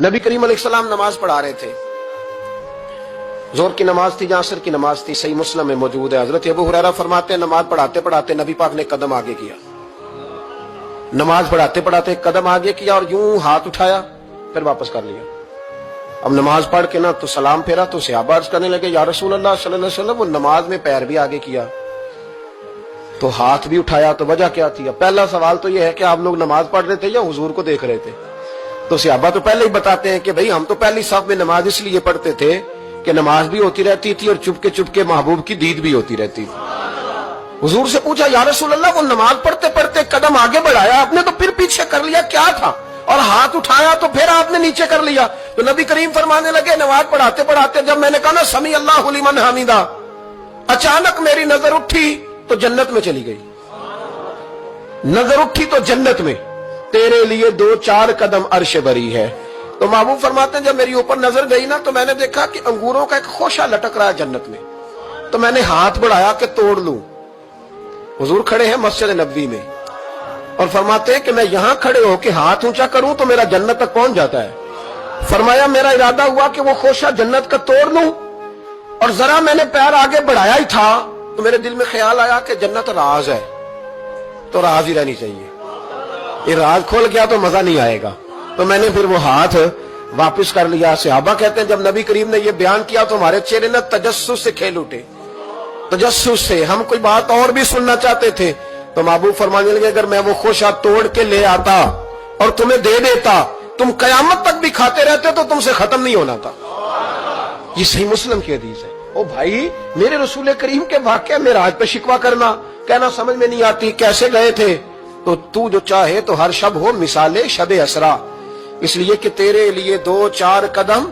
नबी करीम अलैहिस्सलाम नमाज पढ़ा रहे थे। जोहर की नमाज थी या असर की नमाज थी, सही मुस्लिम में मौजूद है। हजरत अबू हुरैरा फरमाते हैं नमाज पढ़ाते पढ़ाते नबी पाक ने कदम आगे किया, नमाज पढ़ाते पढ़ाते कदम आगे किया और यूं हाथ उठाया फिर वापस कर लिया। अब नमाज पढ़ के ना तो सलाम फेरा तो सहाबा अर्ज करने लगे या रसूल अल्लाह सल्लल्लाहु अलैहि वसल्लम, वो नमाज में पैर भी आगे किया तो हाथ भी उठाया, तो वजह क्या थी? पहला सवाल तो यह है कि आप लोग नमाज पढ़ रहे थे या हुजूर को देख रहे थे? तो सहाबा तो पहले ही बताते हैं कि भाई हम तो पहली साफ में नमाज इसलिए पढ़ते थे कि नमाज भी होती रहती थी और चुपके चुपके महबूब की दीद भी होती रहती थी। हुजूर से पूछा या रसूल अल्लाह, वो नमाज पढ़ते पढ़ते कदम आगे बढ़ाया आपने तो फिर पीछे कर लिया, क्या था? और हाथ उठाया तो फिर आपने नीचे कर लिया। तो नबी करीम फरमाने लगे नमाज पढ़ाते पढ़ाते जब मैंने कहा ना समी अल्लाहु लिमन हमीदा, अचानक मेरी नजर उठी तो जन्नत में चली गई। नजर उठी तो जन्नत में, तेरे लिए 2-4 कदम अर्श बरी है। तो महबूब फरमाते हैं जब मेरी ऊपर नजर गई ना तो मैंने देखा कि अंगूरों का एक खोशा लटक रहा है जन्नत में, तो मैंने हाथ बढ़ाया कि तोड़ लूं। हुजूर खड़े हैं मस्जिद नबवी में और फरमाते हैं कि मैं यहां खड़े होकर हाथ ऊंचा करूं तो मेरा जन्नत तक पहुंच जाता है। फरमाया मेरा इरादा हुआ कि वो खोशा जन्नत का तोड़ लूं और जरा मैंने पैर आगे बढ़ाया ही था तो मेरे दिल में ख्याल आया कि जन्नत राज है तो राज ही रहनी चाहिए, ये राज खोल गया तो मजा नहीं आएगा। तो मैंने फिर वो हाथ वापस कर लिया। सहाबा कहते हैं जब नबी करीम ने ये बयान किया तो हमारे चेहरे न तजस्सुस से खेल उठे, तजस्सुस से। हम कोई बात और भी सुनना चाहते थे तो महबूब फरमाने लगे अगर मैं वो खोशा तोड़ के ले आता और तुम्हें दे देता तुम कयामत तक भी खाते रहते तो तुमसे खत्म नहीं होना था। ये सही मुस्लिम की हदीस है। ओ भाई, मेरे रसूल करीम के वाक़या में राज पे शिकवा करना, कहना समझ में नहीं आती कैसे गए थे। तो तू जो चाहे तो हर शब हो मिसाले शब असरा, इसलिए कि तेरे लिए 2-4 कदम